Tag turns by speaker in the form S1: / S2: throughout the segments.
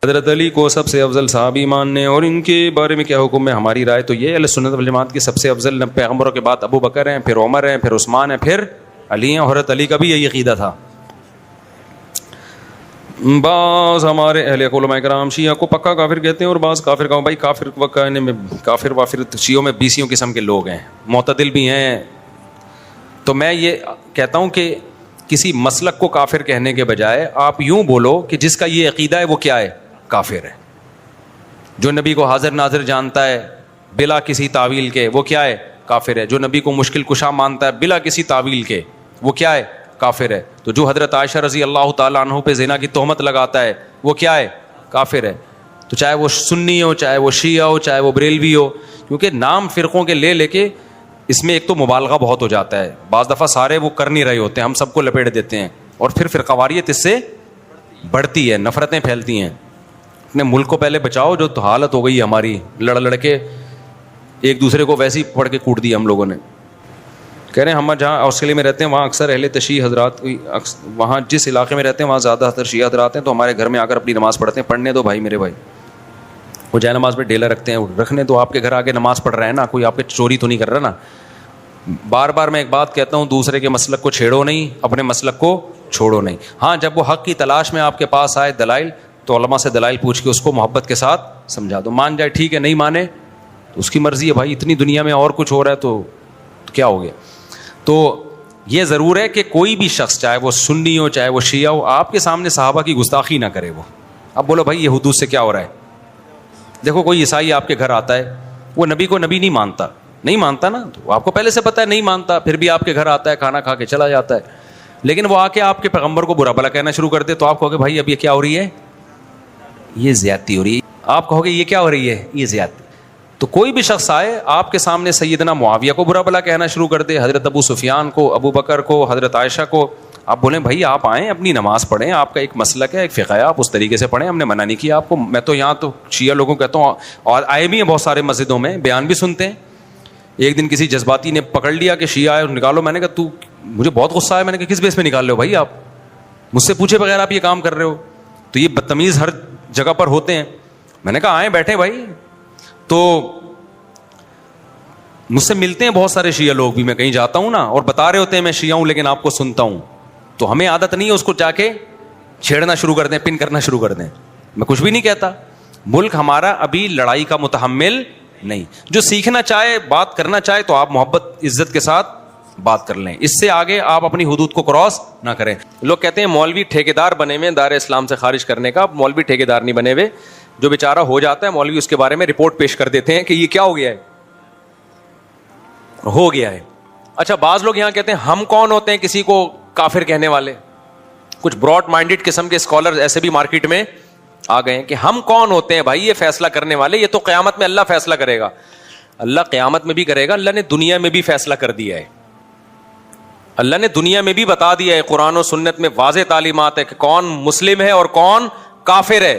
S1: حضرت علی کو سب سے افضل صحابی ماننے اور ان کے بارے میں کیا حکم ہے؟ ہماری رائے تو یہ اہل سنت والجماعت کی سب سے افضل پیغمبروں کے بعد ابو بکر ہیں، پھر عمر ہیں، پھر عثمان ہیں، پھر علی ہیں. حضرت علی کا بھی یہی عقیدہ تھا. بعض ہمارے اہل علماء کرام شیعہ کو پکا کافر کہتے ہیں اور بعض کافر کا بھائی کافر کہنے میں کافر وافر شیعوں میں 20 قسم کے لوگ ہیں، معتدل بھی ہیں. تو میں یہ کہتا ہوں کہ کسی مسلک کو کافر کہنے کے بجائے آپ یوں بولو کہ جس کا یہ عقیدہ ہے وہ کیا ہے؟ کافر ہے. جو نبی کو حاضر ناظر جانتا ہے بلا کسی تعویل کے وہ کیا ہے؟ کافر ہے. جو نبی کو مشکل کشا مانتا ہے بلا کسی تعویل کے وہ کیا ہے؟ کافر ہے. تو جو حضرت عائشہ رضی اللہ تعالیٰ عنہ پہ زنا کی تہمت لگاتا ہے وہ کیا ہے؟ کافر ہے. تو چاہے وہ سنی ہو، چاہے وہ شیعہ ہو، چاہے وہ بریلوی ہو، کیونکہ نام فرقوں کے لے کے اس میں ایک تو مبالغہ بہت ہو جاتا ہے. بعض دفعہ سارے وہ کر نہیں رہے ہوتے ہیں، ہم سب کو لپیٹ دیتے ہیں اور پھر فرقواریت اس سے بڑھتی ہے، نفرتیں پھیلتی ہیں. اپنے ملک کو پہلے بچاؤ. جو تو حالت ہو گئی ہے ہماری، لڑ کے ایک دوسرے کو ویسے ہی پڑھ کے کوٹ دیا ہم لوگوں نے. کہہ رہے ہیں ہم جہاں آسٹریلیا میں رہتے ہیں وہاں اکثر اہل تشیع حضرات، وہاں جس علاقے میں رہتے ہیں وہاں زیادہ تر شیعہ حضرات ہیں، تو ہمارے گھر میں آ کر اپنی نماز پڑھتے ہیں. پڑھنے دو بھائی میرے بھائی. وہ جائے نماز میں ڈیلا رکھتے ہیں، رکھنے دو. آپ کے گھر آگے نماز پڑھ رہے ہیں نا، کوئی آپ کے چوری تو نہیں کر رہا نا. بار بار میں ایک بات کہتا ہوں، دوسرے کے مسلک کو چھیڑو نہیں، اپنے مسلک کو چھوڑو نہیں. ہاں جب وہ حق کی تلاش میں آپ کے پاس آئے دلائل، تو علماء سے دلائل پوچھ کے اس کو محبت کے ساتھ سمجھا دو. مان جائے ٹھیک ہے، نہیں مانے تو اس کی مرضی ہے بھائی. اتنی دنیا میں اور کچھ ہو رہا ہے تو کیا ہو گیا. تو یہ ضرور ہے کہ کوئی بھی شخص چاہے وہ سنی ہو چاہے وہ شیعہ ہو، آپ کے سامنے صحابہ کی گستاخی نہ کرے. وہ اب بولو بھائی یہ حدود سے کیا ہو رہا ہے. دیکھو کوئی عیسائی آپ کے گھر آتا ہے، وہ نبی کو نبی نہیں مانتا نا، تو آپ کو پہلے سے پتہ ہے نہیں مانتا، پھر بھی آپ کے گھر آتا ہے، کھانا کھا کے چلا جاتا ہے. لیکن وہ آ کے آپ کے پیغمبر کو برا بھلا کہنا شروع کر دے تو آپ کہو گے بھائی اب یہ کیا ہو رہی ہے؟ یہ زیادتی ہو رہی ہے. آپ کہو گے یہ کیا ہو رہی ہے؟ یہ زیادتی. تو کوئی بھی شخص آئے آپ کے سامنے سیدنا معاویہ کو برا بھلا کہنا شروع کر دے، حضرت ابو سفیان کو، ابو بکر کو، حضرت عائشہ کو، آپ بولیں بھائی آپ آئیں اپنی نماز پڑھیں، آپ کا ایک مسلک ہے، ایک فقہ ہے، آپ اس طریقے سے پڑھیں، ہم نے منع نہیں کیا آپ کو. میں تو یہاں تو شیعہ لوگوں کو کہتا ہوں، اور آئے بھی ہیں بہت سارے مسجدوں میں، بیان بھی سنتے ہیں. ایک دن کسی جذباتی نے پکڑ لیا کہ شیعہ آئے نکالو. میں نے کہا تو مجھے بہت غصہ آیا. میں نے کہا کس بیس پہ نکال رہے ہو بھائی؟ آپ مجھ سے پوچھے بغیر آپ یہ کام کر رہے ہو. تو یہ بدتمیز ہر جگہ پر ہوتے ہیں. میں نے کہا آئیں بیٹھیں بھائی. تو مجھ سے ملتے ہیں بہت سارے شیعہ لوگ بھی، میں کہیں جاتا ہوں نا اور بتا رہے ہوتے ہیں میں شیعہ ہوں لیکن آپ کو سنتا ہوں. تو ہمیں عادت نہیں ہے اس کو جا کے چھیڑنا شروع کر دیں، پن کرنا شروع کر دیں. میں کچھ بھی نہیں کہتا. ملک ہمارا ابھی لڑائی کا متحمل نہیں. جو سیکھنا چاہے، بات کرنا چاہے تو آپ محبت عزت کے ساتھ بات کر لیں. اس سے آگے آپ اپنی حدود کو کراس نہ کریں. لوگ کہتے ہیں مولوی ٹھیکیدار بنے ہوئے دار اسلام سے خارج کرنے کا. مولوی ٹھیکیدار نہیں بنے ہوئے. جو بیچارہ ہو جاتا ہے مولوی اس کے بارے میں رپورٹ پیش کر دیتے ہیں کہ یہ کیا ہو گیا ہے. اچھا بعض لوگ یہاں کہتے ہیں ہم کون ہوتے ہیں کسی کو کافر کہنے والے. کچھ براڈ مائنڈڈ قسم کے اسکالر ایسے بھی مارکیٹ میں آ گئے ہیں کہ ہم کون ہوتے ہیں بھائی یہ فیصلہ کرنے والے. یہ تو قیامت میں اللہ فیصلہ کرے گا. اللہ قیامت میں بھی کرے گا. اللہ نے دنیا میں بھی فیصلہ کر دیا ہے. اللہ نے دنیا میں بھی بتا دیا ہے. قرآن و سنت میں واضح تعلیمات ہے کہ کون مسلم ہے اور کون کافر ہے.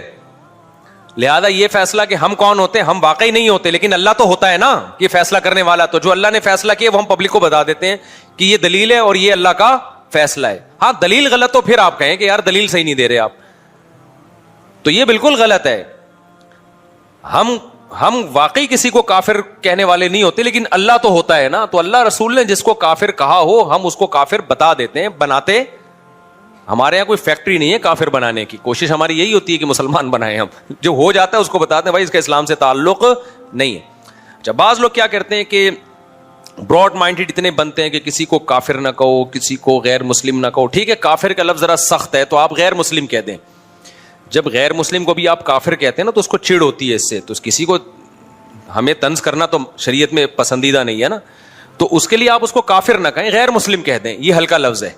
S1: لہذا یہ فیصلہ کہ ہم کون ہوتے ہیں، ہم واقعی نہیں ہوتے، لیکن اللہ تو ہوتا ہے نا یہ فیصلہ کرنے والا. تو جو اللہ نے فیصلہ کیا وہ ہم پبلک کو بتا دیتے ہیں کہ یہ دلیل ہے اور یہ اللہ کا فیصلہ ہے. ہاں دلیل غلط تو پھر آپ کہیں کہ یار دلیل صحیح نہیں دے رہے آپ، تو یہ بالکل غلط ہے. ہم واقعی کسی کو کافر کہنے والے نہیں ہوتے، لیکن اللہ تو ہوتا ہے نا. تو اللہ رسول نے جس کو کافر کہا ہو ہم اس کو کافر بتا دیتے ہیں، بناتے. ہمارے یہاں کوئی فیکٹری نہیں ہے کافر بنانے کی. کوشش ہماری یہی ہوتی ہے کہ مسلمان بنائیں. ہم جو ہو جاتا ہے اس کو بتاتے ہیں بھائی اس کا اسلام سے تعلق نہیں ہے. اچھا بعض لوگ کیا کرتے ہیں کہ براڈ مائنڈڈ اتنے بنتے ہیں کہ کسی کو کافر نہ کہو، کسی کو غیر مسلم نہ کہو. ٹھیک ہے کافر کا لفظ ذرا سخت ہے تو آپ غیر مسلم کہہ دیں. جب غیر مسلم کو بھی آپ کافر کہتے ہیں نا تو اس کو چڑ ہوتی ہے اس سے. تو کسی کو ہمیں طنز کرنا تو شریعت میں پسندیدہ نہیں ہے نا. تو اس کے لیے آپ اس کو کافر نہ کہیں، غیر مسلم کہہ دیں. یہ ہلکا لفظ ہے.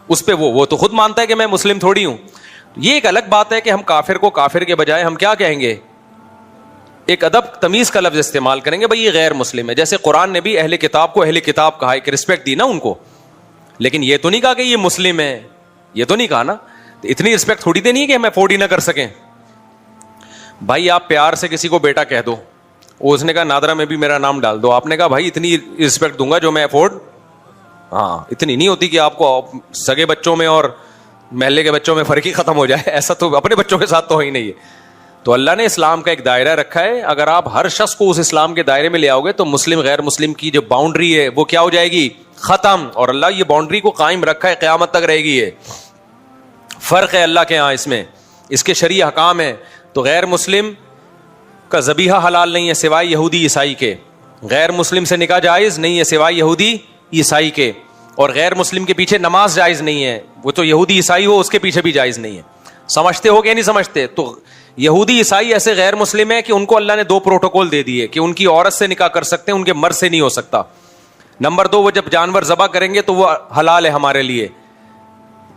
S1: اس پہ وہ تو خود مانتا ہے کہ میں مسلم تھوڑی ہوں. یہ ایک الگ بات ہے کہ ہم کافر کو کافر کے بجائے ہم کیا کہیں گے، ایک ادب تمیز کا لفظ استعمال کریں گے. بھائی یہ غیر مسلم ہے. جیسے قرآن نے بھی اہل کتاب کو اہل کتاب کہا، ایک رسپیکٹ دی نا ان کو. لیکن یہ تو نہیں کہا کہ یہ مسلم ہے، یہ تو نہیں کہا نا. اتنی رسپیکٹ تھوڑی دینی ہے کہ ہم افورڈ ہی نہ کر سکیں. بھائی آپ پیار سے کسی کو بیٹا کہہ دو، اس نے کہا نادرا میں بھی میرا نام ڈال دو. آپ نے کہا بھائی اتنی رسپیکٹ دوں گا جو میں افورڈ. ہاں اتنی نہیں ہوتی کہ آپ کو سگے بچوں میں اور محلے کے بچوں میں فرق ہی ختم ہو جائے, ایسا تو اپنے بچوں کے ساتھ تو ہو ہی نہیں ہے. تو اللہ نے اسلام کا ایک دائرہ رکھا ہے, اگر آپ ہر شخص کو اس اسلام کے دائرے میں لے آؤ گے تو مسلم غیر مسلم کی جو باؤنڈری ہے وہ کیا ہو جائے گی, ختم. اور اللہ یہ باؤنڈری کو قائم رکھا ہے, قیامت تک رہے گی. یہ فرق ہے اللہ کے ہاں, اس میں اس کے شرعی حکام ہیں. تو غیر مسلم کا ذبیحہ حلال نہیں ہے سوائے یہودی عیسائی کے, غیر مسلم سے نکاح جائز نہیں ہے سوائے یہودی عیسائی کے, اور غیر مسلم کے پیچھے نماز جائز نہیں ہے, وہ تو یہودی عیسائی ہو اس کے پیچھے بھی جائز نہیں ہے. سمجھتے ہو کہ نہیں سمجھتے؟ تو یہودی عیسائی ایسے غیر مسلم ہے کہ ان کو اللہ نے 2 پروٹوکول دے دیے کہ ان کی عورت سے نکاح کر سکتے ہیں, ان کے مرد سے نہیں ہو سکتا. نمبر 2, وہ جب جانور ذبح کریں گے تو وہ حلال ہے ہمارے لیے.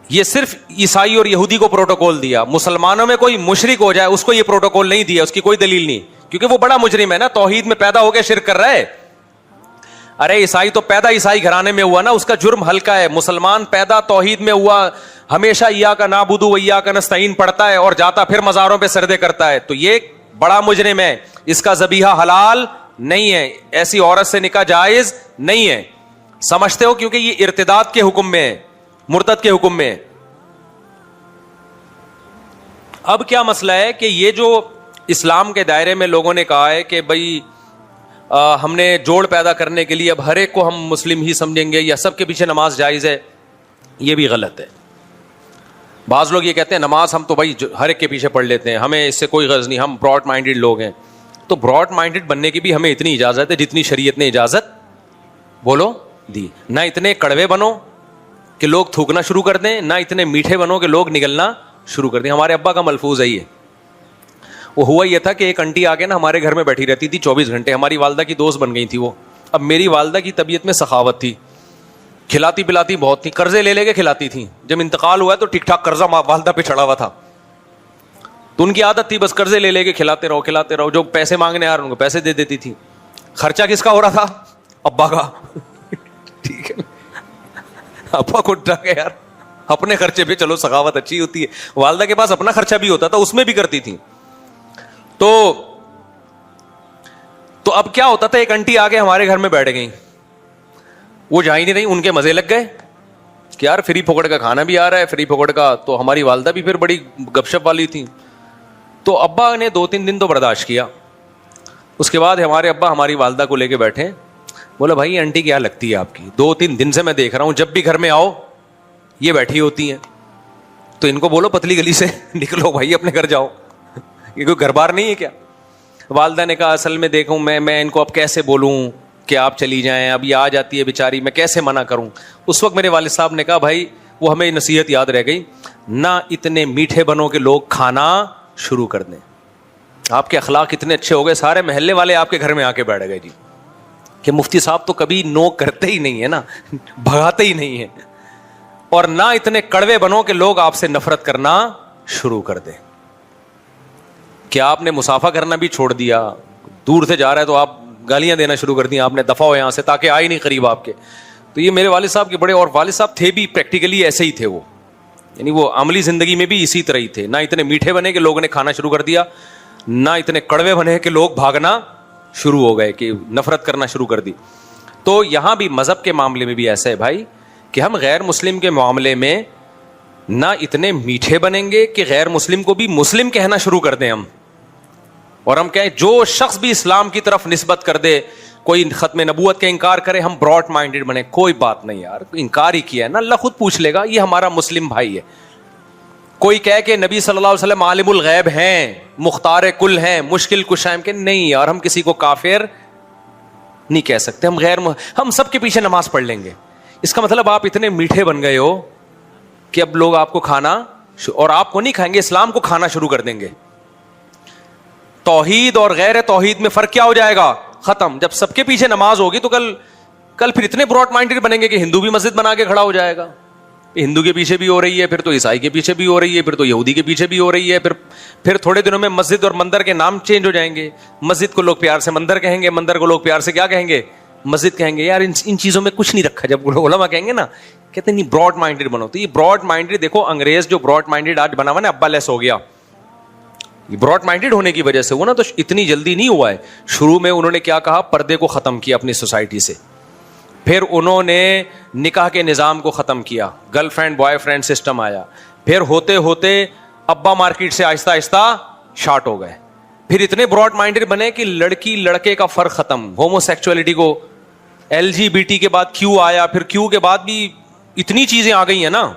S1: یہ صرف عیسائی اور یہودی کو پروٹوکول دیا. مسلمانوں میں کوئی مشرک ہو جائے اس کو یہ پروٹوکول نہیں دیا, اس کی کوئی دلیل نہیں, کیونکہ وہ بڑا مجرم ہے نا, توحید میں پیدا ہو کے شرک کر رہا ہے. ارے عیسائی تو پیدا عیسائی گھرانے میں ہوا نا, اس کا جرم ہلکا ہے. مسلمان پیدا توحید میں ہوا, ہمیشہ ایاک نعبد و ایاک نستعین پڑھتا ہے اور جاتا پھر مزاروں پہ سجدے کرتا ہے, تو یہ بڑا مجرم ہے. اس کا ذبیحہ حلال نہیں ہے, ایسی عورت سے نکاح جائز نہیں ہے. سمجھتے ہو؟ کیونکہ یہ ارتداد کے حکم میں ہے, مرتد کے حکم میں. اب کیا مسئلہ ہے کہ یہ جو اسلام کے دائرے میں لوگوں نے کہا ہے کہ بھائی ہم نے جوڑ پیدا کرنے کے لیے اب ہر ایک کو ہم مسلم ہی سمجھیں گے یا سب کے پیچھے نماز جائز ہے, یہ بھی غلط ہے. بعض لوگ یہ کہتے ہیں نماز ہم تو بھائی ہر ایک کے پیچھے پڑھ لیتے ہیں, ہمیں اس سے کوئی غرض نہیں, ہم براڈ مائنڈیڈ لوگ ہیں. تو براڈ مائنڈیڈ بننے کی بھی ہمیں اتنی اجازت ہے جتنی شریعت نے اجازت بولو دی. نہ اتنے کڑوے بنو کہ لوگ تھوکنا شروع کر دیں, نہ اتنے میٹھے بنو کہ لوگ نگلنا شروع کر دیں. ہمارے ابا کا ملفوظ ہے یہ. وہ ہوا یہ تھا کہ ایک انٹی آ کے نا ہمارے گھر میں بیٹھی رہتی تھی 24 گھنٹے, ہماری والدہ کی دوست بن گئی تھی وہ. اب میری والدہ کی طبیعت میں سخاوت تھی, کھلاتی پلاتی بہت تھی, قرضے لے لے کے کھلاتی تھی. جب انتقال ہوا تو ٹھیک ٹھاک قرضہ والدہ پہ چڑھا ہوا تھا, تو ان کی عادت تھی بس قرضے لے لے کے کھلاتے رہو. جو پیسے مانگنے آ رہے ان کو پیسے دے دیتی تھی. خرچہ کس کا ہو رہا تھا؟ ابا کا. ٹھیک ہے, ابا کو ڈر یار اپنے خرچے پہ, چلو سخاوت اچھی ہوتی ہے. والدہ کے پاس اپنا خرچہ بھی ہوتا تھا, اس میں بھی کرتی تھی. تو اب کیا ہوتا تھا, ایک انٹی آگے ہمارے گھر میں بیٹھ گئی, وہ جا ہی نہیں رہی, ان کے مزے لگ گئے کہ یار فری پھوکڑ کا کھانا بھی آ رہا ہے, فری پھوکڑ کا. تو ہماری والدہ بھی پھر بڑی گپ شپ والی تھی, تو ابا نے 2-3 دن تو برداشت کیا. اس کے بعد ہمارے ابا ہماری والدہ کو لے کے بیٹھے, بولا بھائی انٹی کیا لگتی ہے آپ کی, 2-3 دن سے میں دیکھ رہا ہوں جب بھی گھر میں آؤ یہ بیٹھی ہوتی ہیں, تو ان کو بولو پتلی گلی سے نکلو بھائی, اپنے گھر جاؤ, یہ کوئی گھر بار نہیں ہے کیا؟ والدہ نے کہا اصل میں دیکھوں میں ان کو اب کیسے بولوں کہ آپ چلی جائیں, اب یہ آ جاتی ہے بیچاری, میں کیسے منع کروں. اس وقت میرے والد صاحب نے کہا بھائی وہ ہمیں نصیحت یاد رہ گئی, نہ اتنے میٹھے بنو کہ لوگ کھانا شروع کر دیں. آپ کے اخلاق اتنے اچھے ہو گئے, سارے محلے والے آپ کے گھر میں آ کے بیٹھ گئے جی, کہ مفتی صاحب تو کبھی نو کرتے ہی نہیں ہے نا, بھگاتے ہی نہیں ہے. اور نہ اتنے کڑوے بنو کہ لوگ آپ سے نفرت کرنا شروع کر دیں. کیا آپ نے مسافہ کرنا بھی چھوڑ دیا, دور سے جا رہا ہے تو آپ گالیاں دینا شروع کر دیں, آپ نے دفعہ ہو یہاں سے, تاکہ آئے نہیں قریب آپ کے. تو یہ میرے والد صاحب کے بڑے, اور والد صاحب تھے بھی پریکٹیکلی ایسے ہی تھے وہ, یعنی وہ عملی زندگی میں بھی اسی طرح ہی تھے. نہ اتنے میٹھے بنے کہ لوگوں نے کھانا شروع کر دیا, نہ اتنے کڑوے بنے کہ لوگ بھاگنا شروع ہو گئے, کہ نفرت کرنا شروع کر دی. تو یہاں بھی مذہب کے معاملے میں بھی ایسا ہے بھائی کہ ہم غیر مسلم کے معاملے میں نہ اتنے میٹھے بنیں گے کہ غیر مسلم کو بھی مسلم کہنا شروع کر دیں ہم, اور ہم کہیں جو شخص بھی اسلام کی طرف نسبت کر دے, کوئی ختم نبوت کا انکار کرے, ہم براڈ مائنڈیڈ بنے. کوئی بات نہیں یار, انکار ہی کیا ہے نا, اللہ خود پوچھ لے گا, یہ ہمارا مسلم بھائی ہے. کوئی کہے کہ نبی صلی اللہ علیہ وسلم عالم الغیب ہیں, مختار کل ہیں, مشکل کشا ہیں, کہ نہیں یار ہم کسی کو کافر نہیں کہہ سکتے. ہم سب کے پیچھے نماز پڑھ لیں گے. اس کا مطلب آپ اتنے میٹھے بن گئے ہو کہ اب لوگ آپ کو کھانا, اور آپ کو نہیں کھائیں گے, اسلام کو کھانا شروع کر دیں گے. توحید اور غیر توحید میں فرق کیا ہو جائے گا؟ ختم. جب سب کے پیچھے نماز ہوگی تو کل پھر اتنے براڈ مائنڈیڈ بنیں گے کہ ہندو بھی مسجد بنا کے کھڑا ہو جائے گا. ہندو کے پیچھے بھی ہو رہی ہے, پھر تو عیسائی کے پیچھے بھی ہو رہی ہے, پھر تو یہودی کے پیچھے بھی ہو رہی ہے, پھر تھوڑے دنوں میں مسجد اور مندر کے نام چینج ہو جائیں گے. مسجد کو لوگ پیار سے مندر کہیں گے, مندر کو لوگ پیار سے کیا کہیں گے؟ مسجد کہیں گے. یار ان چیزوں میں کچھ نہیں رکھا. جب علماء کہیں گے نا, کہتے ہیں نہیں براڈ مائنڈیڈ بنو. تو یہ براڈ مائنڈیڈ, دیکھو انگریز جو براڈ مائنڈیڈ آج بنا ہوا نا, ابا لیس ہو گیا. یہ براڈ مائنڈیڈ ہونے کی وجہ سے وہ نا, تو اتنی جلدی نہیں ہوا ہے. شروع میں انہوں نے کیا کہا, پردے کو ختم کیا اپنی سوسائٹی سے. پھر انہوں نے نکاح کے نظام کو ختم کیا, girl friend boy friend system آیا. پھر ہوتے ہوتے ابا مارکیٹ سے آہستہ آہستہ شارٹ ہو گئے. پھر اتنے براڈ مائنڈڈ بنے کہ لڑکی لڑکے کا فرق ختم, ہومو سیکچولیٹی کو, LGBT کے بعد کیو آیا, پھر کیو کے بعد بھی اتنی چیزیں آ گئی ہیں نا,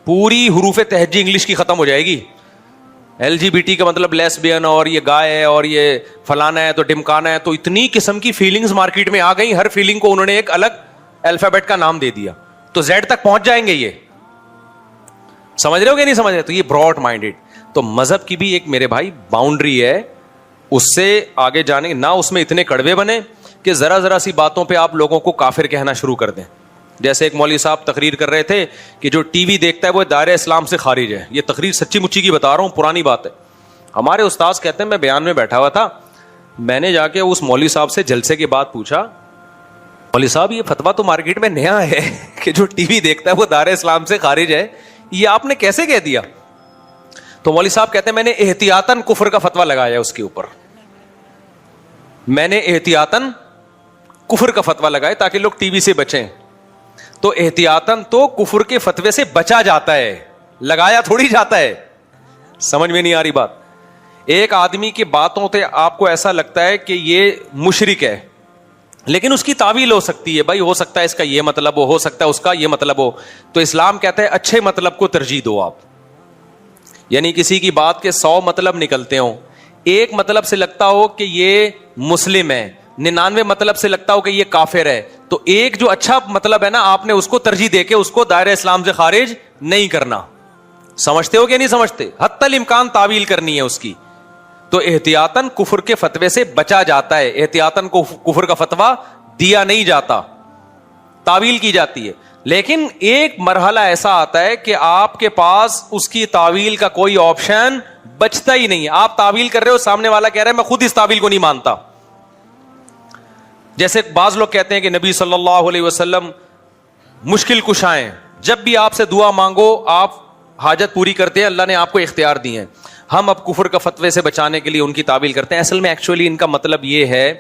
S1: پوری حروف تہجی انگلش کی ختم ہو جائے گی. LGBT کا مطلب لیسبین, اور یہ گائے ہے, اور یہ فلانا ہے تو ڈمکانا ہے, تو اتنی قسم کی فیلنگز مارکیٹ میں آ گئی, ہر فیلنگ کو انہوں نے ایک الگ الفابیٹ کا نام دے دیا, تو زیڈ تک پہنچ جائیں گے. یہ سمجھ رہے ہو کہ نہیں سمجھ رہے؟ تو یہ براڈ مائنڈیڈ. تو مذہب کی بھی ایک میرے بھائی باؤنڈری ہے, اس سے آگے جانے نہ اس میں اتنے کڑوے بنے کہ ذرا ذرا سی باتوں پہ آپ لوگوں کو کافر کہنا شروع کر دیں. جیسے ایک مولوی صاحب تقریر کر رہے تھے کہ جو ٹی وی دیکھتا ہے وہ دائرہ اسلام سے خارج ہے. یہ تقریر سچی مچی کی بتا رہا ہوں, پرانی بات ہے. ہمارے استاذ کہتے ہیں میں بیان میں بیٹھا ہوا تھا, میں نے جا کے اس مولوی صاحب سے جلسے کے بعد پوچھا, مولوی صاحب یہ فتویٰ تو مارکیٹ میں نیا ہے کہ جو ٹی وی دیکھتا ہے وہ دائرہ اسلام سے خارج ہے, یہ آپ نے کیسے کہہ دیا؟ تو مولوی صاحب کہتے ہیں میں نے احتیاطاً کفر کا فتویٰ لگایا اس کے اوپر, میں نے احتیاطاً کفر کا فتویٰ لگایا تاکہ لوگ ٹی وی سے بچیں. تو احتیاطاً تو کفر کے فتوے سے بچا جاتا ہے, لگایا تھوڑی جاتا ہے. سمجھ میں نہیں آ رہی بات؟ ایک آدمی کی باتوں سے آپ کو ایسا لگتا ہے کہ یہ مشرک ہے, لیکن اس کی تعویل ہو سکتی ہے, بھائی ہو سکتا ہے اس کا یہ مطلب ہو سکتا ہے اس کا یہ مطلب ہو. تو اسلام کہتا ہے اچھے مطلب کو ترجیح دو آپ, یعنی کسی کی بات کے 100 مطلب نکلتے ہوں, ایک مطلب سے لگتا ہو کہ یہ مسلم ہے, 99 مطلب سے لگتا ہو کہ یہ کافر ہے, تو ایک جو اچھا مطلب ہے نا آپ نے اس کو ترجیح دے کے اس کو دائرہ اسلام سے خارج نہیں کرنا. سمجھتے ہو کہ نہیں سمجھتے؟ حتی الامکان تعویل کرنی ہے اس کی. تو احتیاطاً کفر کے فتوے سے بچا جاتا ہے, احتیاطاً کفر کا فتویٰ دیا نہیں جاتا, تعویل کی جاتی ہے. لیکن ایک مرحلہ ایسا آتا ہے کہ آپ کے پاس اس کی تعویل کا کوئی آپشن بچتا ہی نہیں ہے. آپ تعویل کر رہے ہو, سامنے والا کہہ رہا ہے میں خود اس تعویل کو نہیں مانتا. جیسے بعض لوگ کہتے ہیں کہ نبی صلی اللہ علیہ وسلم مشکل کشا ہیں, جب بھی آپ سے دعا مانگو آپ حاجت پوری کرتے ہیں, اللہ نے آپ کو اختیار دی ہیں. ہم اب کفر کا فتوے سے بچانے کے لیے ان کی تعویل کرتے ہیں. اصل میں ایکچولی ان کا مطلب یہ ہے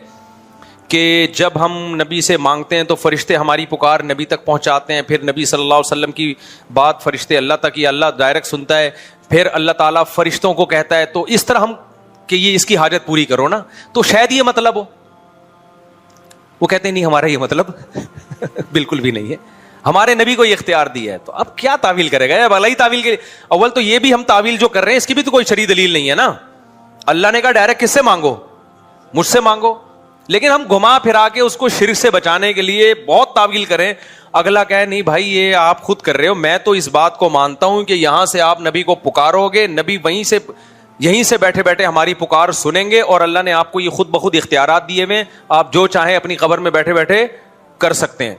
S1: کہ جب ہم نبی سے مانگتے ہیں تو فرشتے ہماری پکار نبی تک پہنچاتے ہیں, پھر نبی صلی اللہ علیہ وسلم کی بات فرشتے اللہ تک, یہ اللہ ڈائریکٹ سنتا ہے, پھر اللہ تعالیٰ فرشتوں کو کہتا ہے. تو اس طرح ہم کہ یہ اس کی حاجت پوری کرو نا, تو شاید یہ مطلب ہو. وہ کہتے ہیں نہیں ہمارا یہ مطلب بالکل بھی نہیں ہے, ہمارے نبی کو یہ اختیار دیا ہے. تو اب کیا تعویل کرے گا؟ اب اللہ ہی تعویل کے اول تو یہ بھی ہم تعویل جو کر رہے ہیں اس کی بھی تو کوئی شرعی دلیل نہیں ہے نا. اللہ نے کہا ڈائریکٹ کس سے مانگو؟ مجھ سے مانگو. لیکن ہم گھما پھرا کے اس کو شرک سے بچانے کے لیے بہت تعویل کریں. اگلا کہے نہیں بھائی یہ آپ خود کر رہے ہو, میں تو اس بات کو مانتا ہوں کہ یہاں سے آپ نبی کو پکارو گے, نبی وہیں سے یہیں سے بیٹھے بیٹھے ہماری پکار سنیں گے, اور اللہ نے آپ کو یہ خود بخود اختیارات دیے ہوئے, آپ جو چاہیں اپنی قبر میں بیٹھے بیٹھے کر سکتے ہیں,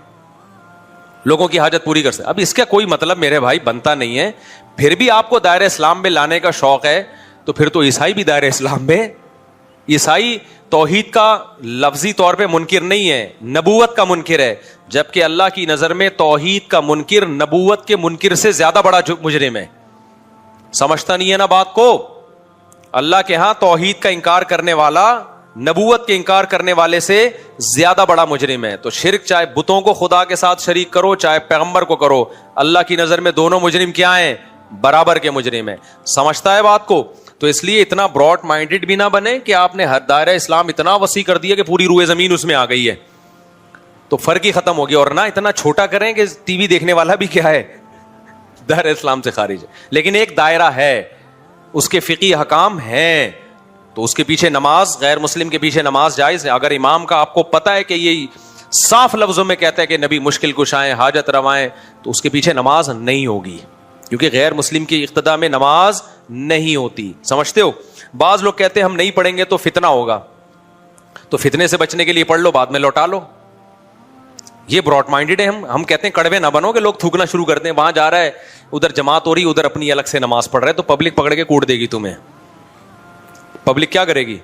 S1: لوگوں کی حاجت پوری کر سکتے. اب اس کا کوئی مطلب میرے بھائی بنتا نہیں ہے. پھر بھی آپ کو دائرہ اسلام میں لانے کا شوق ہے تو پھر تو عیسائی بھی دائرہ اسلام میں. عیسائی توحید کا لفظی طور پہ منکر نہیں ہے, نبوت کا منکر ہے, جبکہ اللہ کی نظر میں توحید کا منکر نبوت کے منکر سے زیادہ بڑا مجرم ہے. سمجھتا نہیں ہے نا بات کو؟ اللہ کے ہاں توحید کا انکار کرنے والا نبوت کے انکار کرنے والے سے زیادہ بڑا مجرم ہے. تو شرک چاہے بتوں کو خدا کے ساتھ شریک کرو چاہے پیغمبر کو کرو, اللہ کی نظر میں دونوں مجرم کیا ہیں؟ برابر کے مجرم ہیں. سمجھتا ہے بات کو؟ تو اس لیے اتنا براڈ مائنڈڈ بھی نہ بنے کہ آپ نے ہر دائرہ اسلام اتنا وسیع کر دیا کہ پوری روئے زمین اس میں آ گئی ہے, تو فرق ہی ختم ہو گیا. اور نہ اتنا چھوٹا کریں کہ ٹی وی دیکھنے والا بھی کیا ہے؟ دائرہ اسلام سے خارج ہے. لیکن ایک دائرہ ہے, اس کے فقہی حکام ہیں, تو اس کے پیچھے نماز, غیر مسلم کے پیچھے نماز جائز ہے. اگر امام کا آپ کو پتا ہے کہ یہ صاف لفظوں میں کہتا ہے کہ نبی مشکل کشائیں حاجت روائیں, تو اس کے پیچھے نماز نہیں ہوگی, کیونکہ غیر مسلم کی اقتداء میں نماز نہیں ہوتی. سمجھتے ہو؟ بعض لوگ کہتے ہیں ہم نہیں پڑھیں گے تو فتنہ ہوگا, تو فتنے سے بچنے کے لیے پڑھ لو بعد میں لوٹا لو. یہ براڈ مائنڈڈ ہے. ہم کہتے ہیں کڑوے نہ بنو کہ لوگ تھوکنا شروع کرتے ہیں, وہاں جا رہا ہے ادھر جماعت ہو رہی, ادھر اپنی الگ سے نماز پڑھ رہا ہے, تو پبلک پکڑ کے کوٹ دے گی تمہیں. پبلک کیا کرے گی؟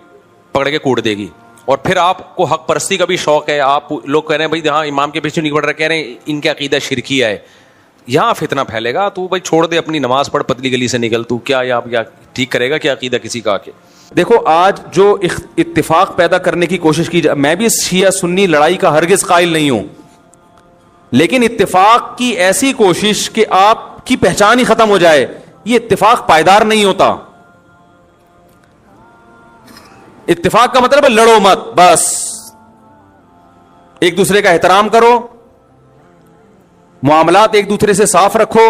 S1: پکڑ کے کوٹ دے گی. اور پھر آپ کو حق پرستی کا بھی شوق ہے, آپ لوگ کہہ رہے ہیں بھائی ہاں امام کے پیچھے نہیں پڑھ رہے, کہہ رہے ہیں ان کا عقیدہ شرکیہ ہے, یہاں فتنہ پھیلے گا. تو بھائی چھوڑ دے, اپنی نماز پڑھ, پتلی گلی سے نکل. تو کیا ٹھیک کرے گا کیا عقیدہ کسی کا؟ کے دیکھو آج جو اتفاق پیدا کرنے کی کوشش کی میں بھی شیعہ سنی لڑائی کا ہرگز قائل نہیں ہوں, لیکن اتفاق کی ایسی کوشش کہ آپ کی پہچان ہی ختم ہو جائے. یہ اتفاق پائیدار نہیں ہوتا. اتفاق کا مطلب ہے لڑو مت, بس ایک دوسرے کا احترام کرو, معاملات ایک دوسرے سے صاف رکھو,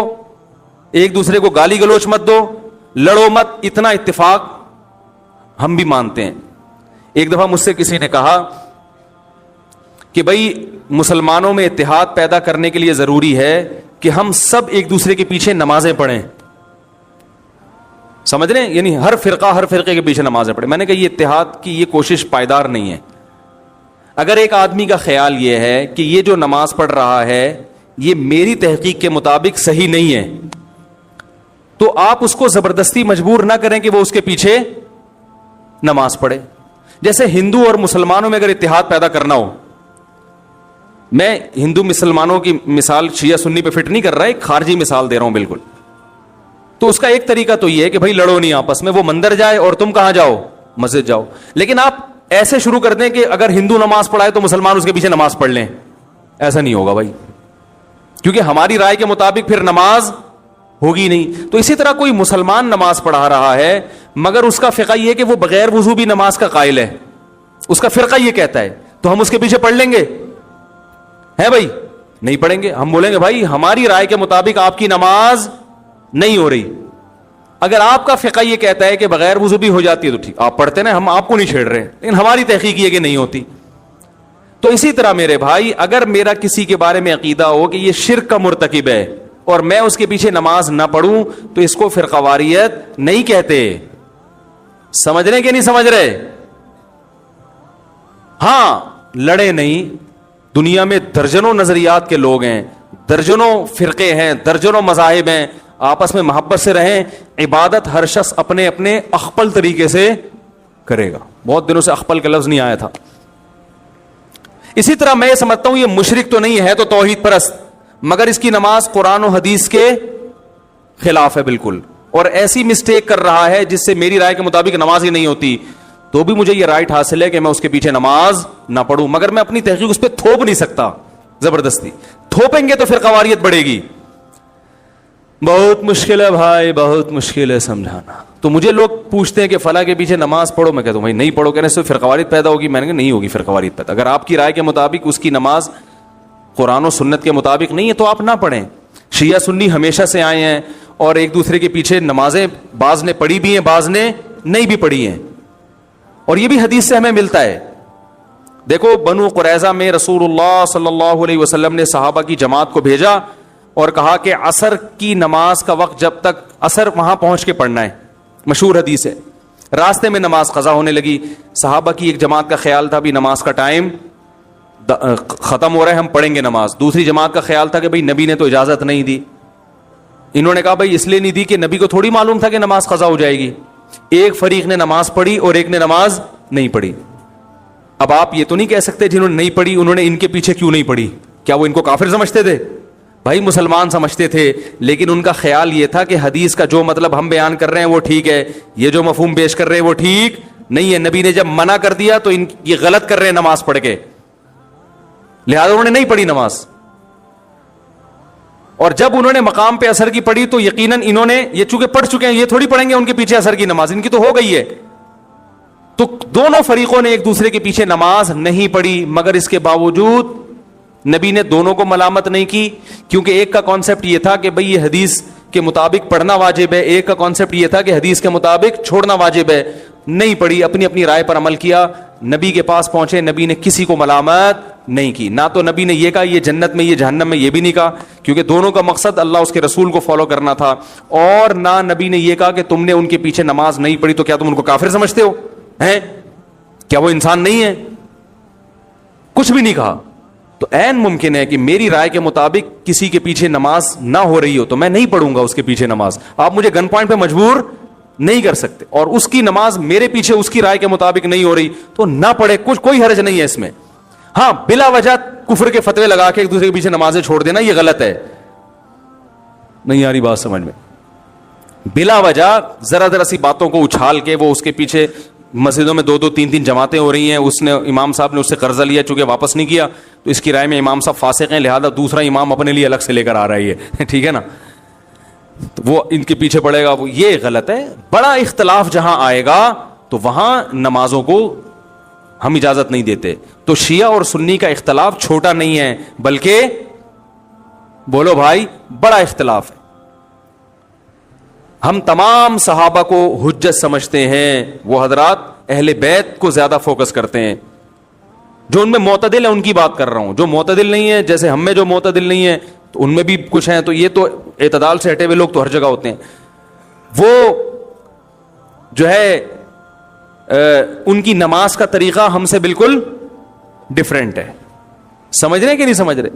S1: ایک دوسرے کو گالی گلوچ مت دو, لڑو مت. اتنا اتفاق ہم بھی مانتے ہیں. ایک دفعہ مجھ سے کسی نے کہا کہ بھائی مسلمانوں میں اتحاد پیدا کرنے کے لیے ضروری ہے کہ ہم سب ایک دوسرے کے پیچھے نمازیں پڑھیں. سمجھ رہے ہیں, یعنی ہر فرقے کے پیچھے نمازیں پڑھیں. میں نے کہا یہ اتحاد کی یہ کوشش پائیدار نہیں ہے. اگر ایک آدمی کا خیال یہ ہے کہ یہ جو نماز پڑھ رہا ہے یہ میری تحقیق کے مطابق صحیح نہیں ہے, تو آپ اس کو زبردستی مجبور نہ کریں کہ وہ اس کے پیچھے نماز پڑھے. جیسے ہندو اور مسلمانوں میں اگر اتحاد پیدا کرنا ہو, میں ہندو مسلمانوں کی مثال شیعہ سنی پہ فٹ نہیں کر رہا, ایک خارجی مثال دے رہا ہوں بالکل. تو اس کا ایک طریقہ تو یہ ہے کہ بھائی لڑو نہیں آپس میں, وہ مندر جائے اور تم کہاں جاؤ, مسجد جاؤ. لیکن آپ ایسے شروع کر دیں کہ اگر ہندو نماز پڑھائے تو مسلمان اس کے پیچھے نماز پڑھ لیں, ایسا نہیں ہوگا بھائی, کیونکہ ہماری رائے کے مطابق پھر نماز ہوگی نہیں. تو اسی طرح کوئی مسلمان نماز پڑھا رہا ہے مگر اس کا فقہ یہ کہ وہ بغیر وضو بھی نماز کا قائل ہے, اس کا فرقہ یہ کہتا ہے, تو ہم اس کے پیچھے پڑھ لیں گے؟ ہے بھائی, نہیں پڑھیں گے. ہم بولیں گے بھائی ہماری رائے کے مطابق آپ کی نماز نہیں ہو رہی. اگر آپ کا فقہ یہ کہتا ہے کہ بغیر وضو بھی ہو جاتی ہے تو ٹھیک, آپ پڑھتے نا, ہم آپ کو نہیں چھیڑ رہے, لیکن ہماری تحقیق یہ کہ نہیں ہوتی. تو اسی طرح میرے بھائی, اگر میرا کسی کے بارے میں عقیدہ ہو کہ یہ شرک کا مرتکب ہے اور میں اس کے پیچھے نماز نہ پڑھوں تو اس کو فرقہ واریت نہیں کہتے. سمجھ رہے کہ نہیں سمجھ رہے؟ ہاں, لڑے نہیں. دنیا میں درجنوں نظریات کے لوگ ہیں, درجنوں فرقے ہیں, درجنوں مذاہب ہیں, آپس میں محبت سے رہیں. عبادت ہر شخص اپنے اپنے اخپل طریقے سے کرے گا. بہت دنوں سے اخپل کا لفظ نہیں آیا تھا. اسی طرح میں سمجھتا ہوں یہ مشرک تو نہیں ہے, تو توحید پرست, مگر اس کی نماز قرآن و حدیث کے خلاف ہے بالکل, اور ایسی مسٹیک کر رہا ہے جس سے میری رائے کے مطابق نماز ہی نہیں ہوتی. تو بھی مجھے یہ رائٹ حاصل ہے کہ میں اس کے پیچھے نماز نہ پڑھوں, مگر میں اپنی تحقیق اس پہ تھوپ نہیں سکتا زبردستی. تھوپیں گے تو پھر قواریت بڑھے گی. بہت مشکل ہے بھائی, بہت مشکل ہے سمجھانا. تو مجھے لوگ پوچھتے ہیں کہ فلاں کے پیچھے نماز پڑھو, میں کہتا ہوں بھائی نہیں پڑھو. کہنے سے فرقواریت پیدا ہوگی. میں نے کہا نہیں ہوگی فرقواریت پیدا. اگر آپ کی رائے کے مطابق اس کی نماز قرآن و سنت کے مطابق نہیں ہے تو آپ نہ پڑھیں. شیعہ سنی ہمیشہ سے آئے ہیں اور ایک دوسرے کے پیچھے نمازیں بعض نے پڑھی بھی ہیں, بعض نے نہیں بھی پڑھی ہیں, اور یہ بھی حدیث سے ہمیں ملتا ہے. دیکھو بنو قریظہ میں رسول اللہ صلی اللہ علیہ وسلم نے صحابہ کی جماعت کو بھیجا اور کہا کہ عصر کی نماز کا وقت جب تک عصر وہاں پہنچ کے پڑھنا ہے. مشہور حدیث ہے. راستے میں نماز قضا ہونے لگی. صحابہ کی ایک جماعت کا خیال تھا بھی نماز کا ٹائم ختم ہو رہا ہے, ہم پڑھیں گے نماز. دوسری جماعت کا خیال تھا کہ بھئی نبی نے تو اجازت نہیں دی. انہوں نے کہا بھئی اس لیے نہیں دی کہ نبی کو تھوڑی معلوم تھا کہ نماز قضا ہو جائے گی. ایک فریق نے نماز پڑھی اور ایک نے نماز نہیں پڑھی. اب آپ یہ تو نہیں کہہ سکتے جنہوں نے نہیں پڑھی انہوں نے ان کے پیچھے کیوں نہیں پڑھی, کیا وہ ان کو کافر سمجھتے تھے؟ بھائی مسلمان سمجھتے تھے, لیکن ان کا خیال یہ تھا کہ حدیث کا جو مطلب ہم بیان کر رہے ہیں وہ ٹھیک ہے, یہ جو مفہوم پیش کر رہے ہیں وہ ٹھیک نہیں ہے. نبی نے جب منع کر دیا تو ان یہ غلط کر رہے ہیں نماز پڑھ کے, لہذا انہوں نے نہیں پڑھی نماز. اور جب انہوں نے مقام پہ عصر کی پڑھی تو یقیناً انہوں نے یہ چونکہ پڑھ چکے ہیں, یہ تھوڑی پڑھیں گے ان کے پیچھے عصر کی نماز, ان کی تو ہو گئی ہے. تو دونوں فریقوں نے ایک دوسرے کے پیچھے نماز نہیں پڑھی, مگر اس کے باوجود نبی نے دونوں کو ملامت نہیں کی, کیونکہ ایک کا کانسیپٹ یہ تھا کہ بھئی یہ حدیث کے مطابق پڑھنا واجب ہے, ایک کا کانسیپٹ یہ تھا کہ حدیث کے مطابق چھوڑنا واجب ہے. نہیں پڑھی, اپنی اپنی رائے پر عمل کیا. نبی کے پاس پہنچے, نبی نے کسی کو ملامت نہیں کی. نہ تو نبی نے یہ کہا یہ جنت میں یہ جہنم میں, یہ بھی نہیں کہا, کیونکہ دونوں کا مقصد اللہ اس کے رسول کو فالو کرنا تھا. اور نہ نبی نے یہ کہا کہ تم نے ان کے پیچھے نماز نہیں پڑھی تو کیا تم ان کو کافر سمجھتے ہو ہیں, کیا وہ انسان نہیں ہے؟ کچھ بھی نہیں کہا. تو عین ممکن ہے کہ میری رائے کے مطابق کسی کے پیچھے نماز نہ ہو رہی ہو تو میں نہیں پڑھوں گا اس کے پیچھے نماز. آپ مجھے گن پوائنٹ پہ مجبور نہیں کر سکتے, اور اس کی نماز میرے پیچھے اس کی رائے کے مطابق نہیں ہو رہی تو نہ پڑھے, کچھ کوئی حرج نہیں ہے اس میں. ہاں بلا وجہ کفر کے فتوے لگا کے ایک دوسرے کے پیچھے نمازیں چھوڑ دینا یہ غلط ہے. نہیں آ رہی بات سمجھ میں؟ بلا وجہ ذرا ذرا سی باتوں کو اچھال کے وہ اس کے پیچھے, مسجدوں میں 2-2 3-3 جماعتیں ہو رہی ہیں, اس نے امام صاحب نے اس سے قرضہ لیا چونکہ واپس نہیں کیا تو اس کی رائے میں امام صاحب فاسق ہیں, لہذا دوسرا امام اپنے لیے الگ سے لے کر آ رہی ہے. ٹھیک ہے نا, وہ ان کے پیچھے پڑے گا, وہ یہ غلط ہے. بڑا اختلاف جہاں آئے گا تو وہاں نمازوں کو ہم اجازت نہیں دیتے. تو شیعہ اور سنی کا اختلاف چھوٹا نہیں ہے, بلکہ بولو بھائی بڑا اختلاف ہے. ہم تمام صحابہ کو حجت سمجھتے ہیں, وہ حضرات اہل بیت کو زیادہ فوکس کرتے ہیں. جو ان میں معتدل ہیں ان کی بات کر رہا ہوں, جو معتدل نہیں ہے, جیسے ہم میں جو معتدل نہیں ہے تو ان میں بھی کچھ ہیں, تو یہ تو اعتدال سے ہٹے ہوئے لوگ تو ہر جگہ ہوتے ہیں. وہ جو ہے ان کی نماز کا طریقہ ہم سے بالکل ڈفرینٹ ہے. سمجھ رہے کہ نہیں سمجھ رہے؟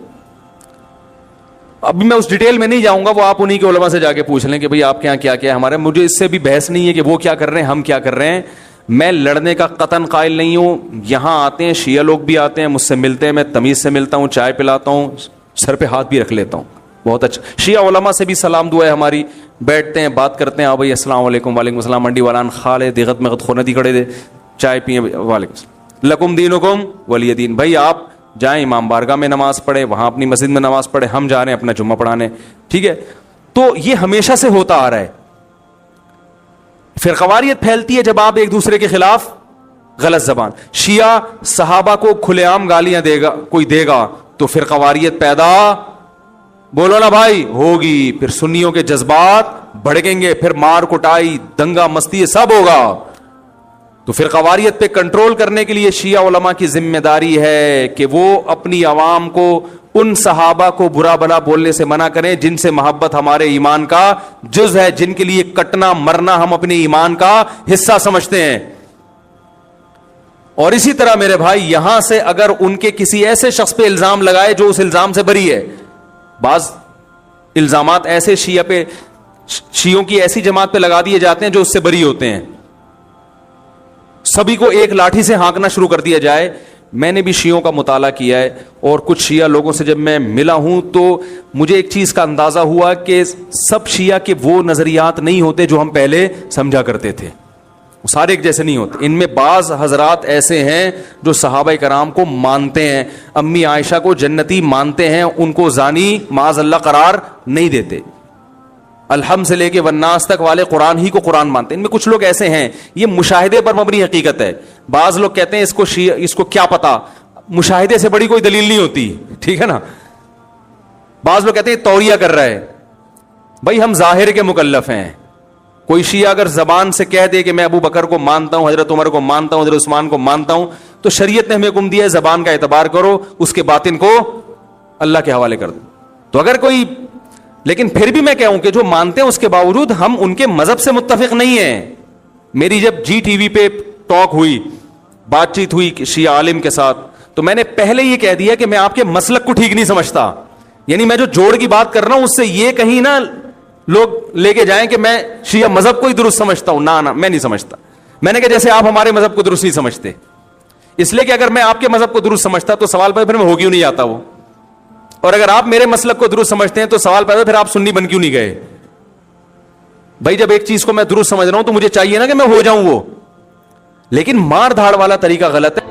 S1: ابھی میں اس ڈیٹیل میں نہیں جاؤں گا, وہ آپ انہی کے علماء سے جا کے پوچھ لیں کہ بھئی آپ کے یہاں کیا کیا ہے. ہمارے مجھے اس سے بھی بحث نہیں ہے کہ وہ کیا کر رہے ہیں ہم کیا کر رہے ہیں. میں لڑنے کا قطن قائل نہیں ہوں. یہاں آتے ہیں شیعہ لوگ بھی آتے ہیں, مجھ سے ملتے ہیں, میں تمیز سے ملتا ہوں, چائے پلاتا ہوں, سر پہ ہاتھ بھی رکھ لیتا ہوں. بہت اچھا. شیعہ علماء سے بھی سلام دعا ہے ہماری, بیٹھتے ہیں بات کرتے ہیں. ہاں بھائی السلام علیکم. وعلیکم السلام. منڈی والان خالے دیغت میں خوندی کھڑے دے, چائے پیئیں. وعلیکم السلام. لکم دینکم ولی دین. بھائی آپ جائیں امام بارگاہ میں نماز پڑھے, وہاں اپنی مسجد میں نماز پڑھے, ہم جا رہے ہیں اپنا جمعہ پڑھانے. ٹھیک ہے, تو یہ ہمیشہ سے ہوتا آ رہا ہے. فرقواریت پھیلتی ہے جب آپ ایک دوسرے کے خلاف غلط زبان. شیعہ صحابہ کو کھلے عام گالیاں دے گا, کوئی دے گا تو فرقواریت پیدا, بولو نا بھائی, ہوگی. پھر سنیوں کے جذبات بڑھیں گے, پھر مار کٹائی, دنگا مستی سب ہوگا. تو فرقواریت پہ کنٹرول کرنے کے لیے شیعہ علماء کی ذمہ داری ہے کہ وہ اپنی عوام کو ان صحابہ کو برا بلا بولنے سے منع کریں جن سے محبت ہمارے ایمان کا جز ہے, جن کے لیے کٹنا مرنا ہم اپنے ایمان کا حصہ سمجھتے ہیں. اور اسی طرح میرے بھائی یہاں سے اگر ان کے کسی ایسے شخص پہ الزام لگائے جو اس الزام سے بری ہے, بعض الزامات ایسے شیعوں کی ایسی جماعت پہ لگا دیے جاتے ہیں جو اس سے بری ہوتے ہیں, سبھی کو ایک لاٹھی سے ہانکنا شروع کر دیا جائے. میں نے بھی شیعوں کا مطالعہ کیا ہے اور کچھ شیعہ لوگوں سے جب میں ملا ہوں تو مجھے ایک چیز کا اندازہ ہوا کہ سب شیعہ کے وہ نظریات نہیں ہوتے جو ہم پہلے سمجھا کرتے تھے. سارے ایک جیسے نہیں ہوتے. ان میں بعض حضرات ایسے ہیں جو صحابہ کرام کو مانتے ہیں, امی عائشہ کو جنتی مانتے ہیں, ان کو زانی معاذ اللہ قرار نہیں دیتے. الحمد سے لے کے والناس تک والے قرآن ہی کو قرآن مانتے ہیں. ان میں کچھ لوگ ایسے ہیں, یہ مشاہدے پر مبنی حقیقت ہے. بعض لوگ کہتے ہیں اس کو کیا پتا, مشاہدے سے بڑی کوئی دلیل نہیں ہوتی. ٹھیک ہے نا. بعض لوگ کہتے ہیں توریہ کر رہا ہے. بھائی ہم ظاہر کے مکلف ہیں. کوئی شیعہ اگر زبان سے کہہ دے کہ میں ابو بکر کو مانتا ہوں, حضرت عمر کو مانتا ہوں, حضرت عثمان کو مانتا ہوں, تو شریعت نے ہمیں حکم دیا ہے زبان کا اعتبار کرو, اس کے باطن کو اللہ کے حوالے کر دو. تو اگر کوئی, لیکن پھر بھی میں کہوں کہ جو مانتے ہیں اس کے باوجود ہم ان کے مذہب سے متفق نہیں ہیں. میری جب جی ٹی وی پہ ٹاک ہوئی, بات چیت ہوئی شیعہ عالم کے ساتھ, تو میں نے پہلے یہ کہہ دیا کہ میں آپ کے مسلک کو ٹھیک نہیں سمجھتا. یعنی میں جو جوڑ کی بات کر رہا ہوں اس سے یہ کہیں نہ لوگ لے کے جائیں کہ میں شیعہ مذہب کو ہی درست سمجھتا ہوں. نہ میں نہیں سمجھتا. میں نے کہا جیسے آپ ہمارے مذہب کو درست نہیں سمجھتے, اس لیے کہ اگر میں آپ کے مذہب کو درست سمجھتا تو سوال پھر میں ہو کیوں نہیں آتا وہ, اور اگر آپ میرے مسلک کو درست سمجھتے ہیں تو سوال پیدا پھر آپ سنی بن کیوں نہیں گئے. بھائی جب ایک چیز کو میں درست سمجھ رہا ہوں تو مجھے چاہیے نا کہ میں ہو جاؤں وہ, لیکن مار دھاڑ والا طریقہ غلط ہے.